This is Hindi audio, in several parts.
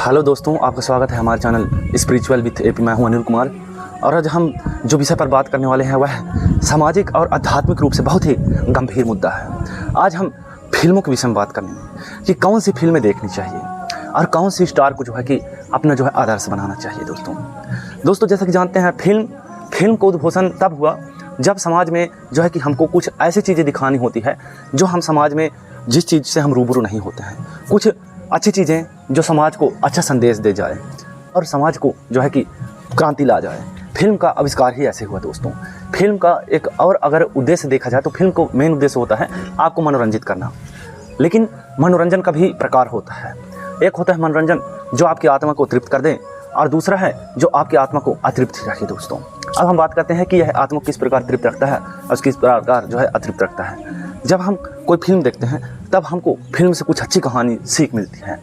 हेलो दोस्तों, आपका स्वागत है हमारे चैनल स्पिरिचुअल विथ एपी। मैं हूं अनिल कुमार और आज हम जो विषय पर बात करने वाले हैं वह सामाजिक और आध्यात्मिक रूप से बहुत ही गंभीर मुद्दा है। आज हम फिल्मों के विषय में बात करेंगे कि कौन सी फिल्में देखनी चाहिए और कौन सी स्टार को जो है कि अपना जो है आदर्श बनाना चाहिए। दोस्तों जैसा कि जानते हैं, फिल्म का उद्भोषण तब हुआ जब समाज में जो है कि हमको कुछ ऐसी चीज़ें दिखानी होती है जो हम समाज में जिस चीज़ से हम रूबरू नहीं होते हैं, कुछ अच्छी चीज़ें जो समाज को अच्छा संदेश दे जाए और समाज को जो है कि क्रांति ला जाए। फिल्म का आविष्कार ही ऐसे हुआ दोस्तों। फिल्म का एक और अगर उद्देश्य देखा जाए तो फिल्म को मेन उद्देश्य होता है आपको मनोरंजित करना, लेकिन मनोरंजन का भी प्रकार होता है। एक होता है मनोरंजन जो आपकी आत्मा को तृप्त कर दे और दूसरा है जो आपकी आत्मा को अतृप्त रखे। दोस्तों अब हम बात करते हैं कि यह आत्मा किस प्रकार तृप्त रखता है और किस प्रकार जो है अतृप्त रखता है। जब हम कोई फिल्म देखते हैं तब हमको फिल्म से कुछ अच्छी कहानी सीख मिलती है,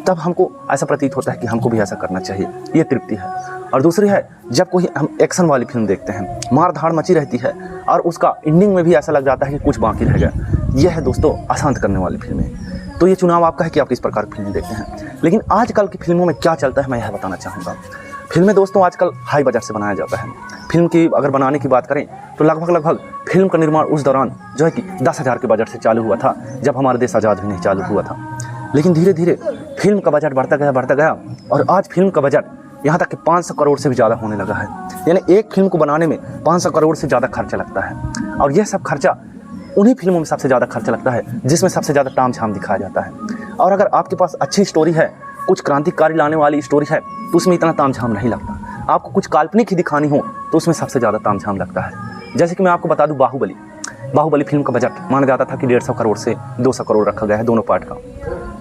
तब हमको ऐसा प्रतीत होता है कि हमको भी ऐसा करना चाहिए, ये तृप्ति है। और दूसरी है जब कोई हम एक्शन वाली फिल्म देखते हैं, मार धाड़ मची रहती है और उसका एंडिंग में भी ऐसा लग जाता है कि कुछ बाकी रह गया, यह है दोस्तों अशांत करने वाली फिल्में। तो ये चुनाव आपका है कि आप किस प्रकार की फिल्में देखते हैं। लेकिन आजकल की फिल्मों में क्या चलता है मैं यह बताना चाहूँगा। फिल्में दोस्तों आजकल हाई बजट से बनाया जाता है। फिल्म की अगर बनाने की बात करें तो लगभग फिल्म का निर्माण उस दौरान जो है कि 10,000 के बजट से चालू हुआ था जब हमारा देश आज़ाद भी नहीं चालू हुआ था। लेकिन धीरे धीरे फिल्म का बजट बढ़ता गया और आज फिल्म का बजट यहाँ तक कि 500 करोड़ से भी ज़्यादा होने लगा है। यानी एक फिल्म को बनाने में 500 करोड़ से ज़्यादा खर्चा लगता है और यह सब खर्चा उन्हीं फिल्मों में सबसे ज़्यादा खर्चा लगता है जिसमें सबसे ज़्यादा ताम झाम दिखाया जाता है। और अगर आपके पास अच्छी स्टोरी है, कुछ क्रांतिकारी लाने वाली स्टोरी है तो उसमें इतना ताम झाम नहीं लगता। आपको कुछ काल्पनिक ही दिखानी हो तो उसमें सबसे ज़्यादा ताम झाम लगता है। जैसे कि मैं आपको बता दूं, बाहुबली फिल्म का बजट माना जाता था कि 150 करोड़ से 200 करोड़ रखा गया है दोनों पार्ट का।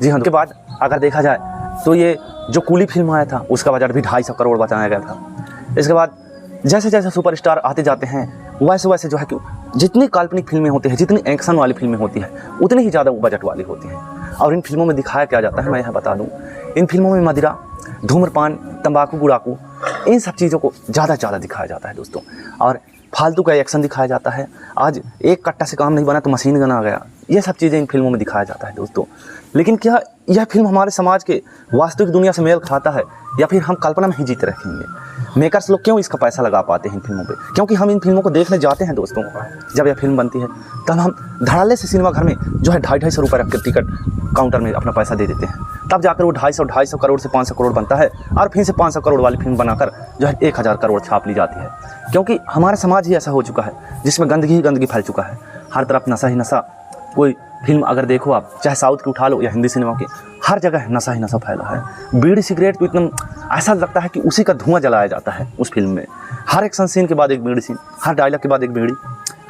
जी हाँ, उसके बाद अगर देखा जाए तो ये जो कूली फिल्म आया था उसका बजट भी 250 करोड़ बताया गया था। इसके बाद जैसे जैसे सुपरस्टार आते जाते हैं वैसे वैसे जो है कि जितनी काल्पनिक फिल्में होती हैं, जितनी एक्शन वाली फिल्में होती हैं, उतनी ही ज़्यादा बजट वाली होती हैं। और इन फिल्मों में दिखाया क्या जाता है मैं यह बता दूं, इन फिल्मों में मदिरा, धूम्रपान, तंबाकू, गुड़ाकू, इन सब चीज़ों को ज़्यादा दिखाया जाता है दोस्तों। और फालतू का एक्शन दिखाया जाता है। आज एक कट्टा से काम नहीं बना तो मशीन गन आ गया, ये सब चीज़ें इन फिल्मों में दिखाया जाता है दोस्तों। लेकिन क्या यह फिल्म हमारे समाज के वास्तविक दुनिया से मेल खाता है या फिर हम कल्पना में ही जीते रहेंगे? मेकर्स लोग क्यों इसका पैसा लगा पाते हैं इन फिल्मों पे? क्योंकि हम इन फिल्मों को देखने जाते हैं दोस्तों। जब यह फिल्म बनती है तब हम धड़ल्ले से सिनेमा घर में जो है 250 रुपये रख के टिकट काउंटर में अपना पैसा दे देते हैं। तब जाकर वो 250 करोड़ से 500 करोड़ बनता है और फिर से 500 करोड़ वाली फिल्म बनाकर जो है 1000 करोड़ छाप ली जाती है। क्योंकि हमारा समाज ही ऐसा हो चुका है जिसमें गंदगी ही गंदगी फैल चुका है। हर तरफ नशा ही नशा। कोई फिल्म अगर देखो आप, चाहे साउथ की उठा लो या हिंदी सिनेमा की, हर जगह नशा ही नशा फैला है। बीड़ी सिगरेट तो इतना ऐसा लगता है कि उसी का धुआं जलाया जाता है उस फिल्म में। हर एक्शन सीन के बाद एक बीड़ी सीन, हर डायलॉग के बाद एक बीड़ी,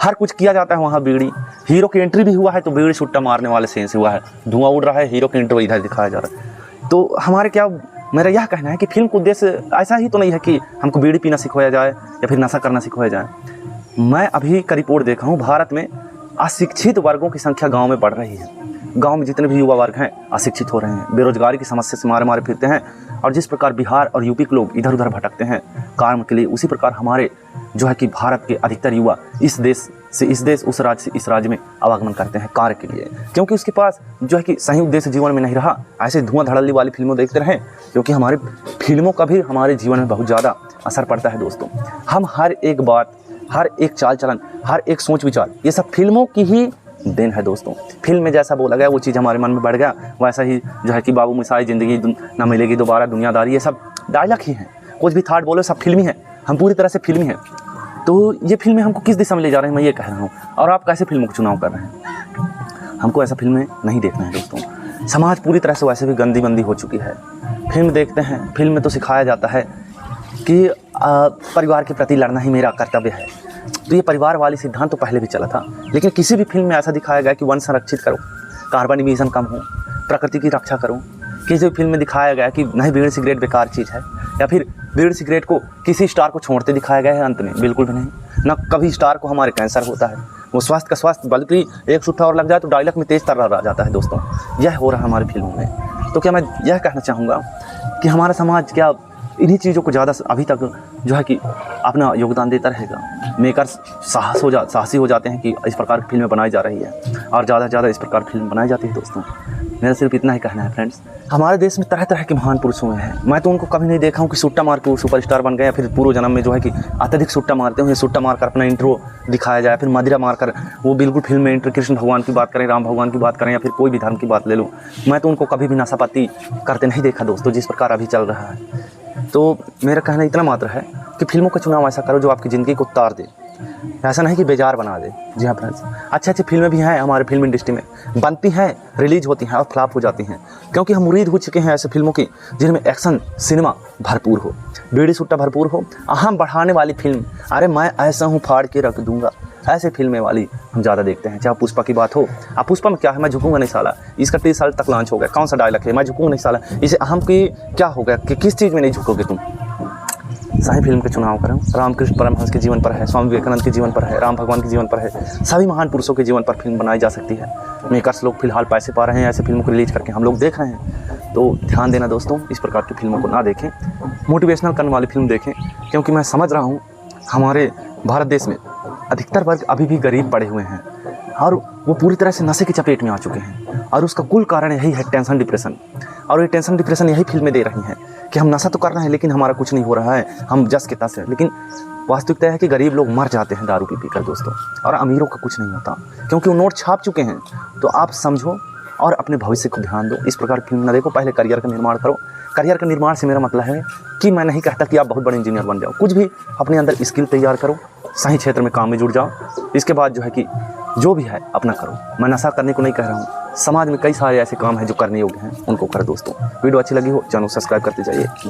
हर कुछ किया जाता है वहाँ बीड़ी। हीरो की एंट्री भी हुआ है तो बीड़ी सुट्टा मारने वाले सीन से हुआ है, धुआं उड़ रहा है, हीरो की एंट्री इधर दिखाया जा रहा है। तो हमारे क्या मेरा यह कहना है कि फिल्म का उद्देश्य ऐसा ही तो नहीं है कि हमको बीड़ी पीना सिखाया जाए या फिर नशा करना सिखाया जाए। मैं अभी का रिपोर्ट देखा हूँ, भारत में अशिक्षित वर्गों की संख्या गांव में बढ़ रही है। गांव में जितने भी युवा वर्ग हैं अशिक्षित हो रहे हैं, बेरोजगारी की समस्या से मारे फिरते हैं। और जिस प्रकार बिहार और यूपी के लोग इधर उधर भटकते हैं काम के लिए, उसी प्रकार हमारे जो है कि भारत के अधिकतर युवा इस देश से इस देश, उस राज्य से इस राज्य में आवागमन करते हैं कार्य के लिए, क्योंकि उसके पास जो है कि सही उद्देश्य जीवन में नहीं रहा। ऐसे धुआं धड़ल्ली वाली फिल्मों देखते रहें, क्योंकि हमारे फिल्मों का भी हमारे जीवन में बहुत ज़्यादा असर पड़ता है दोस्तों। हम हर एक बात, हर एक चाल चलन, हर एक सोच विचार, ये सब फिल्मों की ही देन है दोस्तों। फिल्म में जैसा बोला गया वो चीज़ हमारे मन में बढ़ गया, वैसा ही जो है कि बाबू मिसाई ज़िंदगी ना मिलेगी दोबारा, दुनियादारी, ये सब डायलॉग ही हैं। कुछ भी थर्ड बोलो सब फिल्मी है, हम पूरी तरह से फिल्मी हैं। तो ये फिल्में हमको किस दिशा में ले जा रहे हैं मैं ये कह रहा हूँ। और आप कैसे फिल्मों का चुनाव कर रहे हैं? हमको ऐसा फिल्में नहीं देखना है दोस्तों। समाज पूरी तरह से वैसे भी गंदी हो चुकी है। फिल्म देखते हैं, फिल्म में तो सिखाया जाता है कि परिवार के प्रति लड़ना ही मेरा कर्तव्य है। तो ये परिवार वाली सिद्धांत तो पहले भी चला था, लेकिन किसी भी फिल्म में ऐसा दिखाया गया कि वन संरक्षित करो, कार्बन इमिशन कम हो, प्रकृति की रक्षा करो। किसी भी फिल्म में दिखाया गया कि नहीं बीड़ी सिगरेट बेकार चीज़ है, या फिर बीड़ी सिगरेट को किसी स्टार को छोड़ते दिखाया गया है अंत में, बिल्कुल भी नहीं। ना कभी स्टार को हमारे कैंसर होता है, वो स्वास्थ्य का स्वास्थ्य, बल्कि एक सुट्टा और लग जाए तो डायलॉग में तेज तर्रा आ जाता है दोस्तों। यह हो रहा है हमारी फिल्मों में। तो क्या मैं यह कहना चाहूँगा कि हमारा समाज क्या इन्हीं चीज़ों को ज़्यादा अभी तक जो है कि अपना योगदान देता रहेगा? मेकर्स साहसी हो जाते हैं कि इस प्रकार की फिल्में बनाई जा रही है और ज़्यादा से ज़्यादा इस प्रकार की फिल्म बनाई जाती है दोस्तों। मेरा सिर्फ इतना ही कहना है फ्रेंड्स। हमारे देश में तरह तरह के महान पुरुष हुए हैं, मैं तो उनको कभी नहीं देखा हूँ कि सुट्टा मार के वो सुपरस्टार बन गए, या फिर पूर्व जन्म में जो है कि अत्यधिक सुट्टा मारते हैं, सुट्टा मारकर अपना इंट्रो दिखाया जाए, फिर मदिरा मारकर वो बिल्कुल फिल्म में इंटर कृष्ण भगवान की बात करें, राम भगवान की बात करें, या फिर कोई भी धर्म की बात ले लो। मैं तो उनको कभी भी नशापाती करते नहीं देखा दोस्तों, जिस प्रकार अभी चल रहा है। तो मेरा कहना इतना मात्र है कि फिल्मों का चुनाव ऐसा करो जो आपकी ज़िंदगी को उतार दे, ऐसा नहीं कि बेजार बना दे। जी हाँ फ्रेंड्स, अच्छी अच्छी फिल्में भी हैं हमारे फिल्म इंडस्ट्री में, बनती हैं, रिलीज होती हैं और फ्लॉप हो जाती हैं, क्योंकि हम मुरीद हो चुके हैं ऐसे फिल्मों की जिनमें एक्शन सिनेमा भरपूर हो, बीड़ी सुट्टा भरपूर हो, अहम बढ़ाने वाली फिल्म, अरे मैं ऐसा हूँ फाड़ के रख दूंगा, ऐसे फिल्में वाली हम ज़्यादा देखते हैं। चाहे पुष्पा की बात हो, अब पुष्पा में क्या है, मैं झुकूंगा नहीं साला, इसका 30 साल तक लॉन्च हो गया, कौन सा डायलॉग है, मैं झुकूंगा नहीं साला, इसे अहम की क्या हो गया कि किस चीज़ में नहीं झुकोगे तुम। सही फिल्म के चुनाव करें, रामकृष्ण परमहंस के जीवन पर है, स्वामी विवेकानंद के जीवन पर है, राम भगवान के जीवन पर है, सभी महान पुरुषों के जीवन पर फिल्म बनाई जा सकती है। मेकर्स लोग फिलहाल पैसे पा रहे हैं ऐसे फिल्मों को रिलीज करके, हम लोग देख रहे हैं। तो ध्यान देना दोस्तों, इस प्रकार की फिल्मों को ना देखें, मोटिवेशनल करने वाली फिल्म देखें, क्योंकि मैं समझ रहा हूँ हमारे भारत देश में अधिकतर वर्ग अभी भी गरीब पड़े हुए हैं और वो पूरी तरह से नशे की चपेट में आ चुके हैं, और उसका कुल कारण यही है टेंशन डिप्रेशन। और ये टेंशन डिप्रेशन यही फिल्में दे रही हैं कि हम नशा तो कर रहे हैं लेकिन हमारा कुछ नहीं हो रहा है, हम जस के तस है। लेकिन वास्तविकता है कि गरीब लोग मर जाते हैं दारू पी कर दोस्तों, और अमीरों का कुछ नहीं होता, क्योंकि वो नोट छाप चुके हैं। तो आप समझो और अपने भविष्य को ध्यान दो, इस प्रकार की फिल्म न देखो, पहले करियर का निर्माण करो। करियर का निर्माण से मेरा मतलब है कि मैं नहीं कहता कि आप बहुत बड़े इंजीनियर बन जाओ, कुछ भी अपने अंदर स्किल तैयार करो, सही क्षेत्र में काम में जुड़ जाओ, इसके बाद जो है कि जो भी है अपना करो। मैं नशा करने को नहीं कह रहा हूँ, समाज में कई सारे ऐसे काम हैं जो करने योग्य हैं, उनको करो दोस्तों। वीडियो अच्छी लगी हो चैनल सब्सक्राइब करते जाइए।